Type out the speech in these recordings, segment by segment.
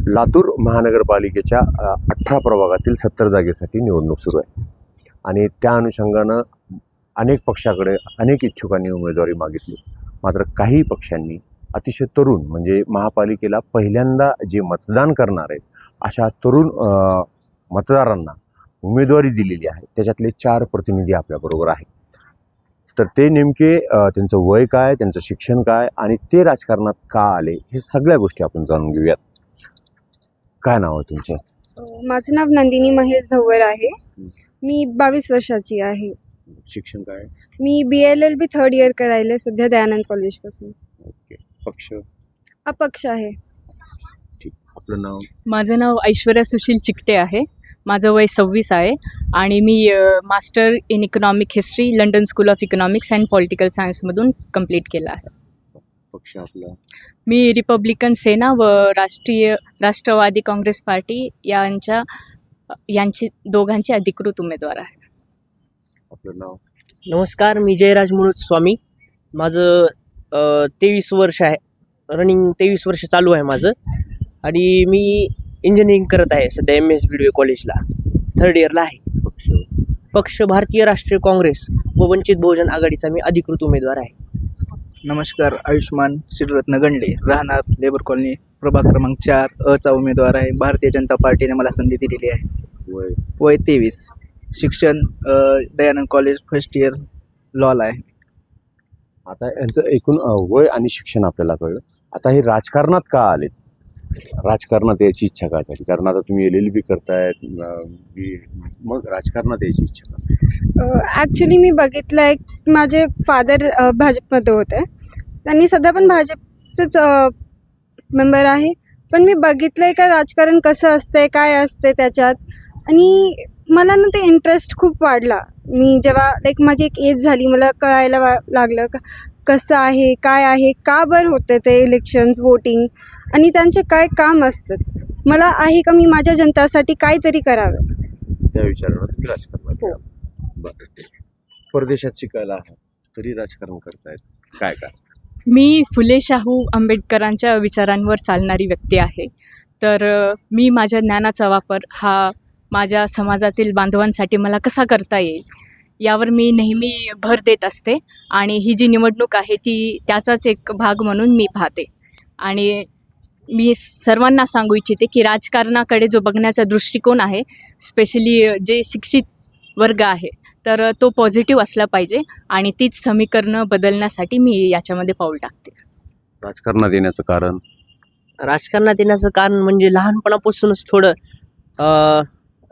लातूर महानगरपालिकेच्या 18 प्रभागातील 70 जागेसाठी निवडणूक सुरू आहे आणि त्या अनुषंगानं अनेक पक्षाकडे अनेक इच्छुकांनी उमेदवारी मागितली. मात्र काही पक्षांनी अतिशय तरुण म्हणजे महापालिकेला पहिल्यांदा जे मतदान करणार आहेत अशा तरुण मतदारांना उमेदवारी दिलेली आहे. त्याच्यातले 4 प्रतिनिधी आपल्याबरोबर आहेत. तर ते नेमके त्यांचं वय काय, त्यांचं शिक्षण काय आणि ते राजकारणात का आले हे सगळ्या गोष्टी आपण जाणून घेऊयात. काय नाव आहे तुमचं? माझं नाव नंदिनी महेश झव्वर आहे. मी 22 वर्षाची आहे. शिक्षण काय? मी BLLB 3rd इयर करायले सध्या दयानंद कॉलेजपासून. ओके. पक्ष? अपक्ष आहे. ठीक. आपलं नाव? माझं नाव ऐश्वर्या सुशील चिकटे आहे. माझं वय 26 आहे आणि मी master in economic history London School of Economics and Political सायन्समधून कंप्लीट केलं आहे. पक्ष आपला? मी रिपब्लिकन सेना व राष्ट्रवादी काँग्रेस पार्टी यांची दोघांचे अधिकृत उमेदवार आहे. आपलं नाव? नमस्कार, मी जयराज मनोज स्वामी. माझं 23 वर्ष आहे. रनिंग 23 वर्ष चालू आहे माझं आणि मी इंजिनिअरिंग करत आहे सध्या MSBDA कॉलेजला 3rd इयरला आहे. पक्ष भारतीय राष्ट्रीय काँग्रेस व वंचित बहुजन आघाडीचा मी अधिकृत उमेदवार आहे. नमस्कार, आयुष्मान श्रीरत्न गंडे, राहणार लेबर कॉलनी, प्रभाग क्रमांक 4 चा उमेदवार आहे. भारतीय जनता पार्टीने मला संधी दिलेली आहे. वय 23. शिक्षण दयानंद कॉलेज फर्स्ट इयर लॉला आहे. आता यांचं एकूण वय आणि शिक्षण आपल्याला कळलं. आता हे राजकारणात का आले? राजकारणात यायची इच्छा काय झाली? कारण आता तुम्ही LLB करतायत, मग राजकारणात यायची इच्छा का? ॲक्च्युली मी बघितलं आहे, माझे फादर भाजपमध्ये होते. त्यांनी सध्या पण भाजपचेच मेंबर आहे. पण मी बघितलं आहे का राजकारण कसं असतंय, काय असते त्याच्यात, आणि मला ना ते इंटरेस्ट खूप वाढला. मी जेव्हा माझी एक एज झाली, मला कळायला लागलं का कसं आहे, काय आहे, का बरं होतं ते इलेक्शन्स, वोटिंग आणि त्यांचे काय काम असतात. मला आहे का मी माझ्या जनतासाठी काहीतरी करावं. त्या विचारानं तुम्ही राजकारणात हो. बरं. परदेशात शिकायला आहात तरी राजकारण करतायत, काय काय? मी फुले शाहू आंबेडकरांच्या विचारांवर चालणारी व्यक्ती आहे. तर मी माझ्या ज्ञानाचा वापर हा माझ्या समाजातील बांधवांसाठी मला कसा करता येईल यावर मी नेहमी भर देत असते आणि ही जी निवडणूक आहे ती त्याचाच एक भाग म्हणून मी पाहते. आणि मी सर्वांना सांगू इच्छिते की राजकारणाकडे जो बघण्याचा दृष्टिकोन आहे, स्पेशली जे शिक्षित वर्ग आहे, तर तो पॉझिटिव्ह असला पाहिजे आणि तीच समीकरणं बदलण्यासाठी मी याच्यामध्ये पाऊल टाकते. राजकारणात येण्याचं कारण? राजकारणात येण्याचं कारण म्हणजे लहानपणापासूनच थोडं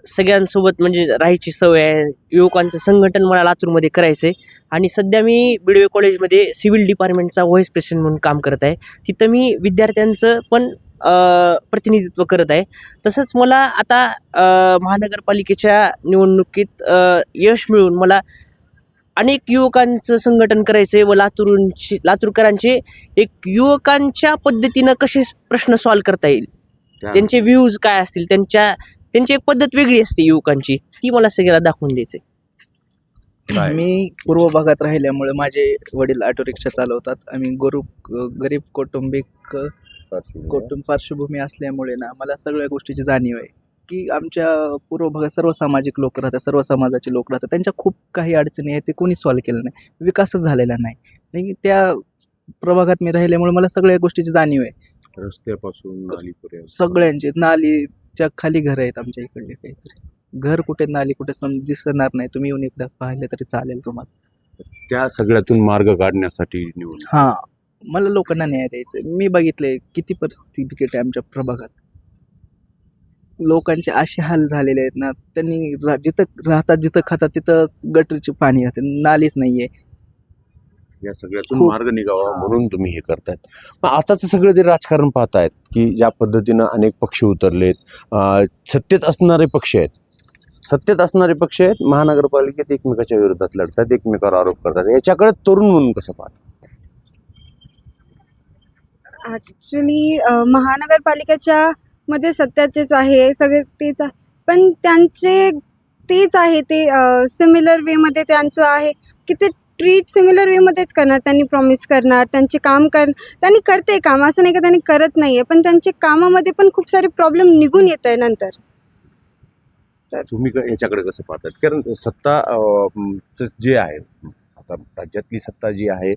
सगळ्यांसोबत म्हणजे राहायची सवय आहे. युवकांचं संघटन मला लातूरमध्ये करायचं आहे आणि सध्या मी BDA कॉलेजमध्ये सिव्हिल डिपार्टमेंटचा व्हाईस प्रेसिडेंट म्हणून काम करत आहे. तिथं मी विद्यार्थ्यांचं पण प्रतिनिधित्व करत आहे. तसंच मला आता महानगरपालिकेच्या निवडणुकीत यश मिळून मला अनेक युवकांचं संघटन करायचं आहे व लातूरकरांचे एक युवकांच्या पद्धतीनं कसे प्रश्न सॉल्व करता येईल, त्यांचे व्ह्यूज काय असतील, त्यांची एक पद्धत वेगळी असते युवकांची, ती मला सगळ्याला दाखवून द्यायचे. मी पूर्व भागात राहिल्यामुळे माझे वडील ऑटो रिक्षा चालवतात. आम्ही गरीब कौटुंबिक पार्श्वभूमी असल्यामुळे ना मला सगळ्या गोष्टीची जाणीव आहे की आमच्या पूर्व भागात सर्व सामाजिक लोक राहतात, सर्व समाजाचे लोक राहतात. त्यांच्या खूप काही अडचणी आहेत, ते कोणी सॉल्व केलं नाही, विकासच झालेला नाही. त्या प्रभागात मी राहिल्यामुळे मला सगळ्या गोष्टीची जाणीव आहे. रस्त्यापासून नालीपर्यंत सगळ्यांचे, नालीच्या खाली घर आहेत आमच्या इकडले. काहीतरी घर कुठे, नाली कुठे दिसणार नाही. तुम्ही येऊन एकदा पाहिले तरी चालेल तुम्हाला. त्या सगळ्यातून मार्ग काढण्यासाठी निवडून मला लोकांना न्याय द्यायचा. मी बघितले किती परिस्थिती बिकट आहे आमच्या प्रभागात. लोकांचे असे हाल झालेले आहेत ना, त्यांनी जिथं राहतात, जिथं खातात तिथं गटरीचे पाणी राहते, नालीच नाही आहे. या सगळ्यातून मार्ग निघावा म्हणून तुम्ही हे करतायत. मग आताचं सगळं जे राजकारण पाहतायत की ज्या पद्धतीनं अनेक पक्ष उतरलेत, सत्तेत असणारे पक्ष आहेत, महानगरपालिकेत एकमेकाच्या विरोधात लढतात, एकमेकावर आरोप करतात, याच्याकडे तरुण म्हणून कसं पाहतात? ॲक्च्युली महानगरपालिकेच्या मध्ये सत्याचेच आहे, सगळे तेच आहे, पण त्यांचे तेच आहे, ते सिमिलर वेमध्ये त्यांचं आहे की ते ट्रीट सिमिलर वेमध्येच करणार. त्यांनी प्रॉमिस करणार, त्यांचे काम त्यांनी करते काम, असं नाही का त्यांनी करत नाही आहे, पण त्यांचे कामामध्ये पण खूप सारे प्रॉब्लेम निघून येत आहे नंतर. तुम्ही याच्याकडे कसं पाहतात? कारण सत्ता जे आहे आता राज्यातली सत्ता जी आहे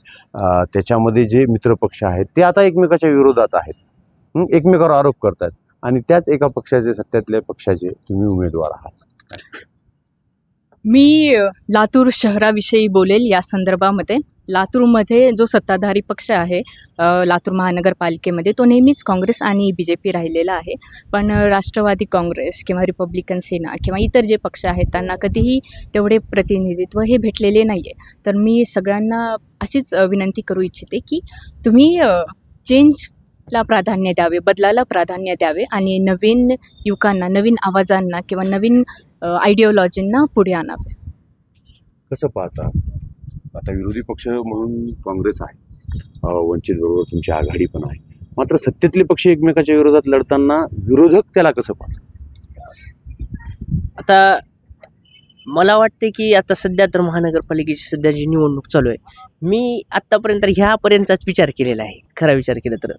त्याच्यामध्ये जे मित्रपक्ष आहेत ते आता एकमेकाच्या विरोधात आहेत, एकमेकावर आरोप करतात आणि त्याच एका पक्षाचे, सत्तेतल्या पक्षाचे तुम्ही उमेदवार आहात. मी लातूर शहराविषयी बोलेल या संदर्भामध्ये. लातूरमध्ये जो सत्ताधारी पक्ष आहे लातूर महानगरपालिकेमध्ये, तो नेहमीच काँग्रेस आणि BJP राहिलेला आहे. पण राष्ट्रवादी काँग्रेस किंवा रिपब्लिकन सेना किंवा इतर जे पक्ष आहेत त्यांना कधीही तेवढे प्रतिनिधित्व हे भेटलेले नाही आहे. तर मी सगळ्यांना अशीच विनंती करू इच्छिते की तुम्ही चेंजला प्राधान्य द्यावे, बदलाला प्राधान्य द्यावे आणि नवीन युवकांना, नवीन आवाजांना किंवा नवीन आयडिओलॉजींना पुढे आणावे. कसं पाहता? आता विरोधी पक्ष म्हणून काँग्रेस आहे, वंचित बरोबर तुमची आघाडी पण आहे, मात्र सत्तेतले पक्ष एकमेकाच्या विरोधात लढताना विरोधक त्याला कसं पाहतात? आता मला वाटते की आता सध्या तर महानगरपालिकेची सध्या जी निवडणूक चालू आहे, मी आत्तापर्यंत ह्यापर्यंतचाच विचार केलेला आहे. खरा विचार केला तर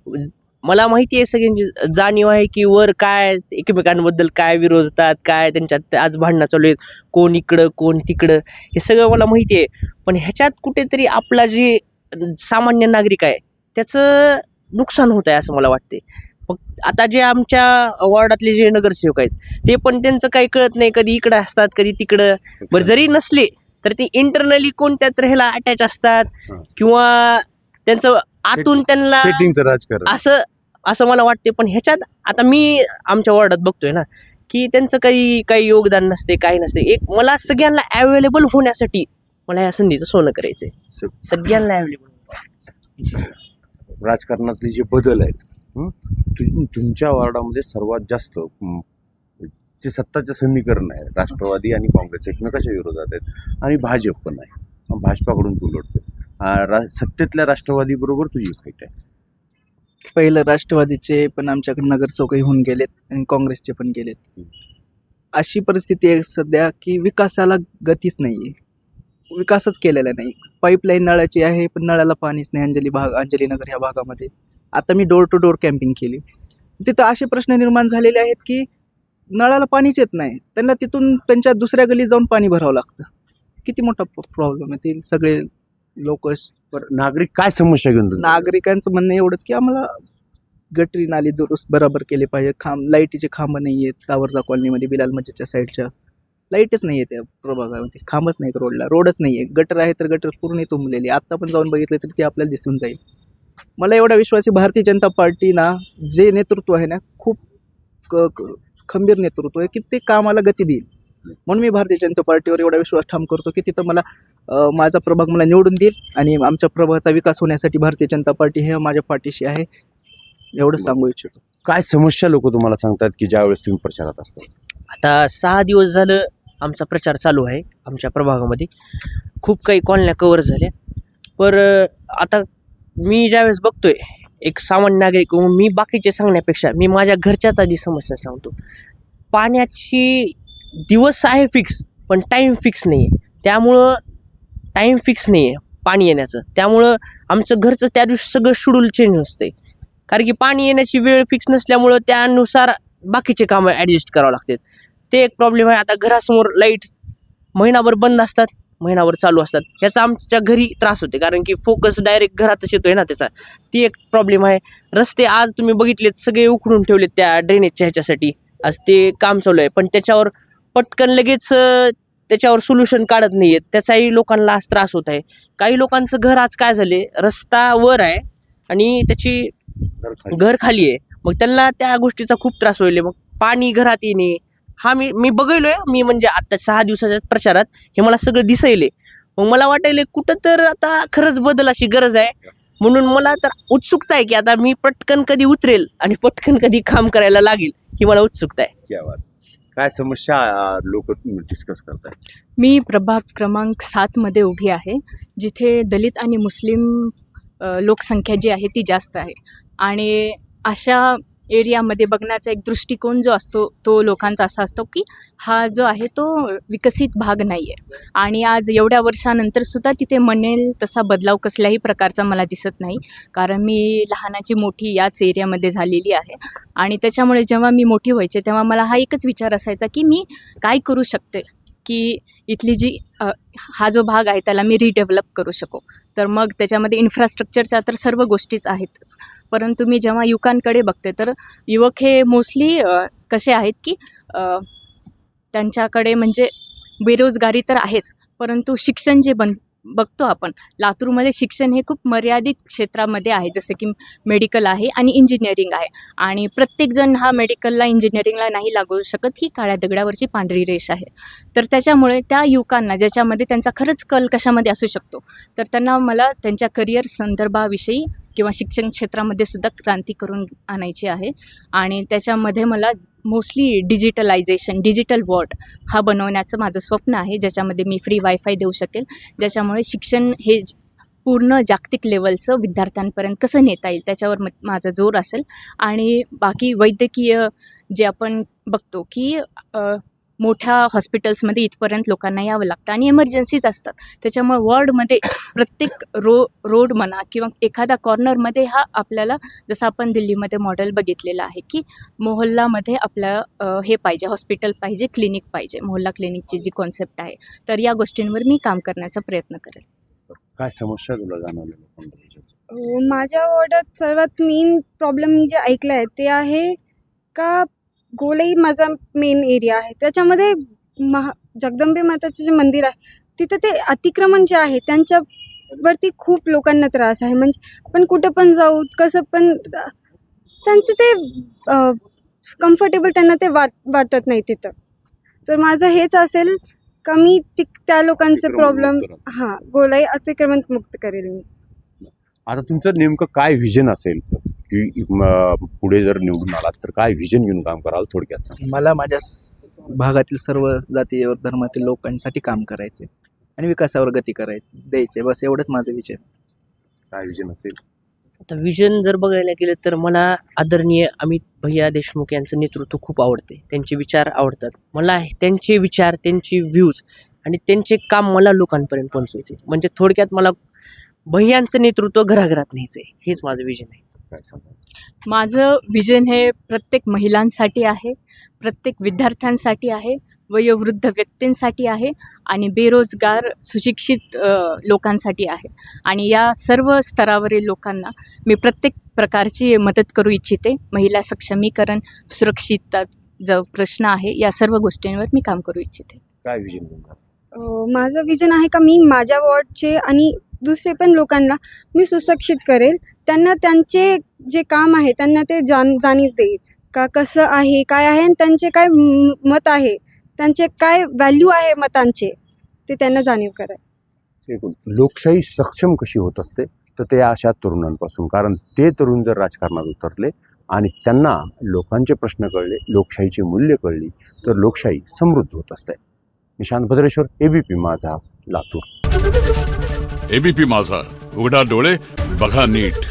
मला माहिती आहे, सगळ्यांची जाणीव आहे की वर काय एकमेकांबद्दल काय विरोधतात, काय त्यांच्यात आज भांडणं चालू आहेत, कोण इकडं कोण तिकडं, हे सगळं मला माहिती आहे. पण ह्याच्यात कुठेतरी आपला जे सामान्य नागरिक आहे त्याचं नुकसान होत आहे असं मला वाटते. मग आता जे आमच्या वॉर्डातले जे नगरसेवक आहेत ते पण त्यांचं काही कळत नाही, कधी इकडं असतात कधी तिकडं. बरं जरी नसले तर ते इंटरनली कोणत्या तर ह्याला अटॅच असतात किंवा त्यांचं आतून त्यांना सेटिंगचं राजकारण असं मला वाटते. पण ह्याच्यात आता मी आमच्या वॉर्डात बघतोय ना की त्यांचं काही योगदान नसते, काही नसते. एक मला सगळ्यांना अवेलेबल होण्यासाठी मला या संधीचं सोनं करायचंय, सगळ्यांना अवेलेबल. राजकारणातले जे बदल आहेत, तुमच्या वॉर्डामध्ये सर्वात जास्त जे सत्ताचं समीकरण आहे, राष्ट्रवादी आणि काँग्रेस एकमेकाच्या विरोधात आहेत आणि भाजप पण आहे, भाजपाकडून तू लढतोस. सत्तेतल्या राष्ट्रवादी बरोबर तुझी फाईट आहे. पहिलं राष्ट्रवादीचे पण आमच्याकडे नगरसेवकही होऊन गेलेत आणि काँग्रेसचे पण गेलेत. अशी परिस्थिती आहे सध्या की विकासाला गतीच नाही आहे, विकासच केलेला नाही. पाईपलाईन नळाची आहे पण नळाला पाणीच नाही अंजलीनगर ह्या भागामध्ये. आता मी डोर टू डोर कॅम्पिंग केली, तिथं असे प्रश्न निर्माण झालेले आहेत की नळाला पाणीच येत नाही, त्यांना तिथून त्यांच्या दुसऱ्या गलीत जाऊन पाणी भरावं लागतं. किती मोठा प्रॉब्लेम आहे. ते सगळे लोक, नागरिक काय समस्या घेऊन नागरिकांचं म्हणणं एवढंच की आम्हाला गटरी नाली दुरुस्त बरोबर केले पाहिजे, लाईटीचे खांब नाही आहेत. तावरजा कॉलनीमध्ये बिलाल मस्जिदच्या साईडच्या लाईटच नाही आहे त्या प्रभागामध्ये, खांबच नाहीत, रोडच नाही आहे. गटर आहे तर गटर पूर्ण तुंबलेली. आत्ता पण जाऊन बघितलं तर ते आपल्याला दिसून जाईल. मला एवढा विश्वास आहे भारतीय जनता पार्टी ना, जे नेतृत्व आहे ना, खूप खंबीर नेतृत्व आहे की ते कामाला गती देईल. म्हणून मी भारतीय जनता पार्टीवर एवढा विश्वास ठाम करतो की तिथं मला माझा प्रभाग मला निवडून देईल आणि आमच्या प्रभागाचा विकास होण्यासाठी भारतीय जनता पार्टी हे माझ्या पाठीशी आहे, एवढं सांगू इच्छितो. काय समस्या लोक तुम्हाला सांगतात की ज्यावेळेस तुम्ही प्रचारात असता? आता 6 दिवस झालं आमचा प्रचार चालू आहे. आमच्या प्रभागामध्ये खूप काही कॉलन्या कव्हर झाल्या. पर आता मी ज्यावेळेस बघतोय एक सामान्य नागरिक, मी बाकीचे सांगण्यापेक्षा मी माझ्या घरच्याच आधी समस्या सांगतो. पाण्याची दिवस आहे फिक्स पण टाईम फिक्स नाही आहे. त्यामुळं टाईम फिक्स नाही आहे पाणी येण्याचं, त्यामुळं आमचं घरचं त्या दिवशी सगळं शेड्यूल चेंज असते. कारण की पाणी येण्याची वेळ फिक्स नसल्यामुळं त्यानुसार बाकीचे कामं ॲडजस्ट करावं लागतात. ते एक प्रॉब्लेम आहे. आता घरासमोर लाईट महिनाभर बंद असतात, महिनाभर चालू असतात. याचा आमच्या घरी त्रास होते कारण की फोकस डायरेक्ट घरातच येतोय ना त्याचा. ती एक प्रॉब्लेम आहे. रस्ते आज तुम्ही बघितलेत सगळे उखडून ठेवलेत त्या ड्रेनेजच्या ह्याच्यासाठी. आज ते काम चालू आहे पण त्याच्यावर पटकन लगेच त्याच्यावर सोल्युशन काढत नाही आहेत. त्याचाही लोकांना आज त्रास होत आहे. काही लोकांचं घर आज काय झाले, रस्ता वर आहे आणि त्याची घर खाली आहे, मग त्यांना त्या गोष्टीचा खूप त्रास होईल. मग पाणी घरात येणे हा मी बघितलोय. मी म्हणजे आता 6 दिवसाच्या प्रचारात हे मला सगळं दिसायले. मग मला वाटायले कुठं तर आता खरंच बदल अशी गरज आहे. म्हणून मला तर उत्सुकता आहे की आता मी पटकन कधी उतरेल आणि पटकन कधी काम करायला लागेल ही मला उत्सुकता आहे. काय समस्या लोक डिस्कस करताय? मी प्रभाग क्रमांक 7मध्ये उभी आहे, जिथे दलित आणि मुस्लिम लोकसंख्या जी आहे ती जास्त आहे. आणि अशा एरियामध्ये बघण्याचा एक दृष्टिकोन जो असतो तो लोकांचा असा असतो की हा जो आहे तो विकसित भाग नाही आहे. आणि आज एवढ्या वर्षानंतरसुद्धा तिथे म्हणेल तसा बदलाव कसल्याही प्रकारचा मला दिसत नाही. कारण मी लहानाची मोठी याच एरियामध्ये झालेली आहे. आणि त्याच्यामुळे जेव्हा मी मोठी व्हायचे तेव्हा मला हा एकच विचार असायचा की मी काय करू शकते की इथली जी हा जो भाग आहे त्याला मी रिडेव्हलप करू शकू. तर मग त्याच्यामध्ये इन्फ्रास्ट्रक्चरच्या तर सर्व गोष्टीच आहेतच. परंतु मी जेव्हा युवकांकडे बघते तर युवक हे मोस्टली कसे आहेत की त्यांच्याकडे म्हणजे बेरोजगारी तर आहेच, परंतु शिक्षण जे बघतो आपण लातूरमध्ये शिक्षण हे खूप मर्यादित क्षेत्रामध्ये आहे. जसं की मेडिकल आहे आणि इंजिनिअरिंग आहे. आणि प्रत्येकजण हा मेडिकलला इंजिनिअरिंगला नाही लागू शकत, ही काळ्या दगडावरची पांढरी रेष आहे. तर त्याच्यामुळे त्या युवकांना ज्याच्यामध्ये त्यांचा खरंच कल कशामध्ये असू शकतो तर त्यांना मला त्यांच्या करिअर संदर्भाविषयी किंवा शिक्षण क्षेत्रामध्ये सुद्धा क्रांती करून आणायची आहे. आणि त्याच्यामध्ये मला मोस्टली डिजिटल वॉर्ड हा बनवण्याचं माझं स्वप्न आहे, ज्याच्यामध्ये मी फ्री वायफाय देऊ शकेल, ज्याच्यामुळे शिक्षण हे पूर्ण जागतिक लेवलचं विद्यार्थ्यांपर्यंत कसं नेता येईल त्याच्यावर माझा जोर असेल. आणि बाकी वैद्यकीय जे आपण बघतो की मोठ्या हॉस्पिटल्समध्ये इथपर्यंत लोकांना यावं लागतं आणि एमर्जन्सीज असतात. त्याच्यामुळे वॉर्डमध्ये प्रत्येक रोड म्हणा किंवा एखाद्या कॉर्नरमध्ये हा आपल्याला जसं आपण दिल्लीमध्ये मॉडेल बघितलेलं आहे की मोहल्लामध्ये आपलं हे पाहिजे, हॉस्पिटल पाहिजे, क्लिनिक पाहिजे, मोहल्ला क्लिनिकची जी कॉन्सेप्ट आहे. तर या गोष्टींवर मी काम करण्याचा प्रयत्न करेल. काय समस्या तुला जाणवल्या? माझ्या वॉर्डात सर्वात मेन प्रॉब्लेम मी जे ऐकलं आहे ते आहे का गोलाई माझा मेन एरिया आहे. त्याच्यामध्ये जगदंबे माताचे जे मंदिर आहे तिथं ते अतिक्रमण जे आहे त्यांच्यावरती खूप लोकांना त्रास आहे. म्हणजे आपण कुठं पण जाऊ कसं पण त्यांचं ते कम्फर्टेबल त्यांना ते वाटत नाही तिथं. तर माझं हेच असेल का मी त्या लोकांचे प्रॉब्लेम गोलाई अतिक्रमण मुक्त करेल मी. आता तुमचं नेमकं काय व्हिजन असेल की पुढे जर निवडून आलात तर काय व्हिजन घेऊन काम कराल थोडक्यात सांगा. मला माझ्या भागातील सर्व जाती व धर्मातील लोकांसाठी काम करायचे आणि विकासावर गती द्यायचे. बस एवढंच माझं विचार. काय व्हिजन असेल? आता विजन जर बघायला गेलं तर मला आदरणीय अमित भैया देशमुख यांचं नेतृत्व खूप आवडते. त्यांचे विचार आवडतात मला. त्यांचे विचार, त्यांची व्ह्यूज आणि त्यांचे काम मला लोकांपर्यंत पोहोचवायचे. म्हणजे थोडक्यात मला भैयांचं नेतृत्व घराघरात न्यायचं आहे, हेच माझं विजन आहे. काय सांगा? माझं विजन हे प्रत्येक महिलांसाठी आहे, प्रत्येक विद्यार्थ्यांसाठी आहे, वयोवृद्ध व्यक्तींसाठी आहे आणि बेरोजगार सुशिक्षित लोकांसाठी आहे. आणि या सर्व स्तरावरील लोकांना मी प्रत्येक प्रकारची मदत करू इच्छिते. महिला सक्षमीकरण, सुरक्षितता जो प्रश्न आहे या सर्व गोष्टींवर मी काम करू इच्छिते. काय व्हिजन घेऊन? माझं विजन आहे का मी माझ्या वॉर्डचे आणि दुसरे पण लोकांना मी सुशिक्षित करेल. त्यांना त्यांचे जे काम आहे त्यांना ते जाणीव देईल का कसं आहे, काय आहे आणि त्यांचे काय मत आहे, त्यांचे काय व्हॅल्यू आहे मतांचे, ते त्यांना जाणीव कराल. लोकशाही सक्षम कशी होत असते तर ते अशा तरुणांपासून, कारण ते तरुण जर राजकारणात उतरले आणि त्यांना लोकांचे प्रश्न कळले, लोकशाहीची मूल्य कळली तर लोकशाही समृद्ध होत असते. निशांत भद्रेश्वर, ABP माझा, लातूर. ABP माझा, उघडा डोळे बघा नीट.